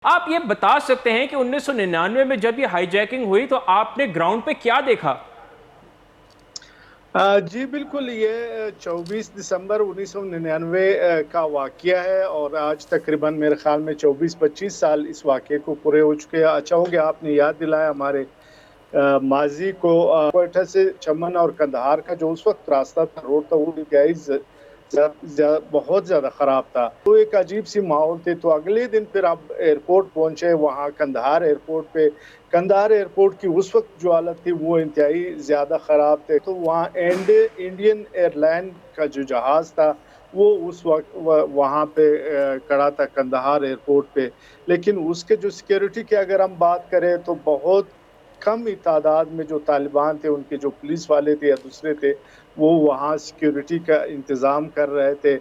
آپ یہ بتا سکتے ہیں کہ 1999 میں جب یہ ہائی جیکنگ ہوئی تو آپ نے گراؤنڈ پہ کیا دیکھا؟ جی بالکل، یہ 24 دسمبر 1999 کا واقعہ ہے اور آج تقریباً میرے خیال میں 24-25 سال اس واقعے کو پورے ہو چکے ہیں۔ اچھا ہو گیا آپ نے یاد دلایا ہمارے ماضی کو۔ کوئٹہ سے چمن اور کندہار کا جو اس وقت راستہ تھا، روڈ تھا، وہ انتہائی بہت زیادہ خراب تھا، تو ایک عجیب سی ماحول تھی۔ تو اگلے دن پھر آپ ایئرپورٹ پہنچے، وہاں کندہار ایئرپورٹ پہ۔ کندہار ایئرپورٹ کی اس وقت جو حالت تھی وہ انتہائی زیادہ خراب تھے، تو وہاں انڈین ایئر لائن کا جو جہاز تھا وہ اس وقت وہاں پہ کھڑا تھا کندہار ایئرپورٹ پہ، لیکن اس کے جو سیکیورٹی کی اگر ہم بات کریں تو بہت کم ہی تعداد میں جو طالبان تھے، ان کے جو پولیس والے تھے یا دوسرے تھے، وہ وہاں سیکیورٹی کا انتظام کر رہے تھے۔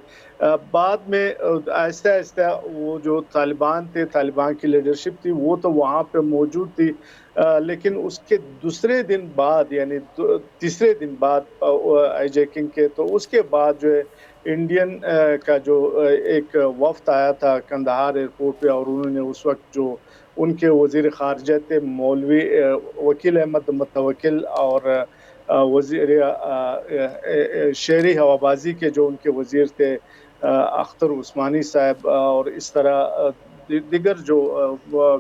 بعد میں آہستہ آہستہ وہ جو طالبان تھے، طالبان کی لیڈرشپ تھی، وہ تو وہاں پہ موجود تھی، لیکن اس کے دوسرے دن بعد یعنی تیسرے دن بعد ہائی جیکنگ کے، تو اس کے بعد جو ہے انڈین کا جو ایک وفد آیا تھا کندہار ایئرپورٹ پہ، اور انہوں نے اس وقت جو ان کے وزیر خارجہ تھے مولوی وکیل احمد متوکل، اور وزیر شہری ہوابازی کے جو ان کے وزیر تھے اختر عثمانی صاحب، اور اس طرح دیگر جو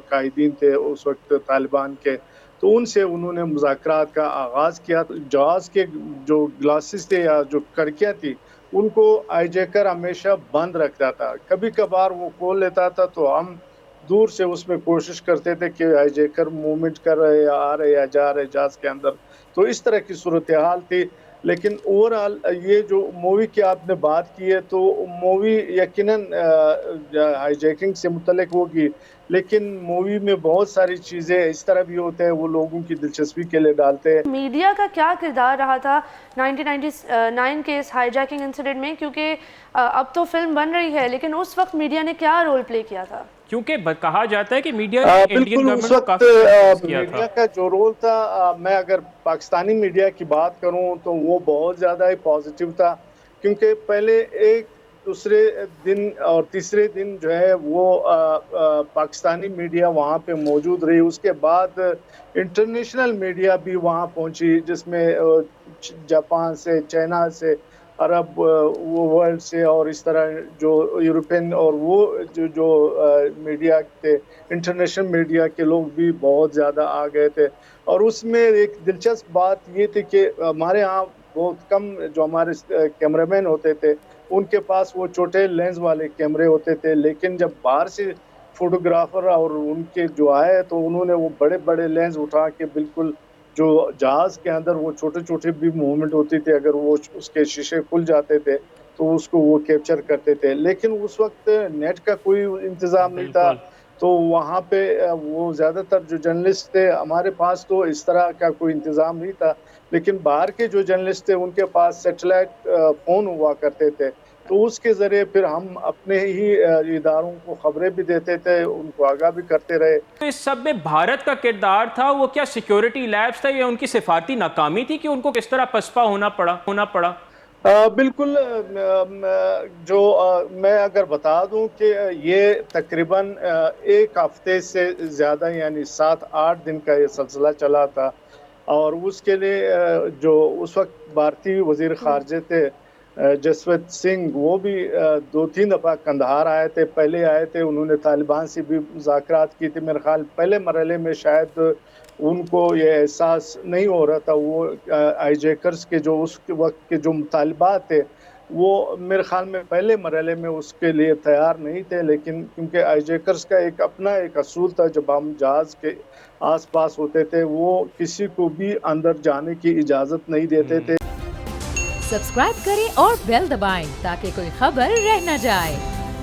قائدین تھے اس وقت طالبان کے، تو ان سے انہوں نے مذاکرات کا آغاز کیا۔ جہاز کے جو گلاسز تھے یا جو کھڑکیاں تھی، ان کو ہائی جیکر ہمیشہ بند رکھتا تھا، کبھی کبھار وہ کھول لیتا تھا تو ہم دور سے اس میں کوشش کرتے تھے کہ ہائی جیکر موومنٹ کر رہے یا آ رہے یا جا رہے جہاز کے اندر، تو اس طرح کی صورتحال تھی۔ لیکن اوورآل یہ جو مووی کی آپ نے بات کی ہے، تو مووی یقیناً ہائی جیکنگ سے متعلق ہوگی، لیکن مووی میں بہت ساری چیزیں اس طرح بھی ہوتے ہیں، وہ لوگوں کی دلچسپی کے لیے ڈالتے ہیں۔ میڈیا کا کیا کردار رہا تھا 1999 کے اس ہائی جیکنگ انسیڈنٹ میں؟ کیونکہ اب تو فلم بن رہی ہے، لیکن اس وقت میڈیا نے کیا رول پلے کیا تھا؟ کیونکہ کہا جاتا ہے کہ میڈیا نے انڈین بالکل، اس گورنمنٹ کو وقت کافی کرٹیسائز کیا تھا۔ میڈیا کا جو رول تھا، میں اگر پاکستانی میڈیا کی بات کروں تو وہ بہت زیادہ ہی پازیٹیو تھا، کیونکہ پہلے ایک دوسرے دن اور تیسرے دن جو ہے وہ پاکستانی میڈیا وہاں پہ موجود رہی، اس کے بعد انٹرنیشنل میڈیا بھی وہاں پہنچی، جس میں جاپان سے، چائنا سے، عرب ورلڈ سے، اور اس طرح جو یورپین اور وہ جو میڈیا تھے، انٹرنیشنل میڈیا کے لوگ بھی بہت زیادہ آ گئے تھے۔ اور اس میں ایک دلچسپ بات یہ تھی کہ ہمارے ہاں بہت کم جو ہمارے کیمرہ مین ہوتے تھے، ان کے پاس وہ چھوٹے لینز والے کیمرے ہوتے تھے، لیکن جب باہر سے فوٹوگرافر اور ان کے جو آئے تو انہوں نے وہ بڑے بڑے لینز اٹھا کے بالکل جو جہاز کے اندر وہ چھوٹے چھوٹے بھی موومنٹ ہوتی تھی، اگر وہ اس کے شیشے کھل جاتے تھے تو اس کو وہ کیپچر کرتے تھے، لیکن اس وقت نیٹ کا کوئی انتظام نہیں تھا، بالکل۔ تو وہاں پہ وہ زیادہ تر جو جرنلسٹ تھے، ہمارے پاس تو اس طرح کا کوئی انتظام نہیں تھا، لیکن باہر کے جو جرنلسٹ تھے ان کے پاس سیٹلائٹ فون ہوا کرتے تھے، تو اس کے ذریعے پھر ہم اپنے ہی اداروں کو خبریں بھی دیتے تھے، ان کو آگاہ بھی کرتے رہے۔ تو اس سب میں بھارت کا کردار تھا، وہ کیا سیکیورٹی لیبس تھا یا ان کی سفارتی ناکامی تھی کہ ان کو کس طرح پسپا ہونا پڑا؟ بالکل، جو میں اگر بتا دوں کہ یہ تقریباً ایک ہفتے سے زیادہ یعنی 7-8 دن کا یہ سلسلہ چلا تھا، اور اس کے لیے جو اس وقت بھارتی وزیر خارجہ تھے جسونت سنگھ، وہ بھی 2-3 دفعہ کندہار آئے تھے، پہلے آئے تھے، انہوں نے طالبان سے بھی مذاکرات کی تھی، میرے خیال پہلے مرحلے میں شاید ان کو یہ احساس نہیں ہو رہا تھا، وہ ہائی جیکرز کے جو اس وقت کے جو مطالبات تھے وہ میرے خیال میں پہلے مرحلے میں اس کے لیے تیار نہیں تھے، لیکن کیونکہ ہائی جیکرز کا اپنا ایک اصول تھا، جب ہم جہاز کے آس پاس ہوتے تھے وہ کسی کو بھی اندر جانے کی اجازت نہیں دیتے تھے۔ سبسکرائب کریں اور بیل دبائیں تاکہ کوئی خبر رہ نہ جائے۔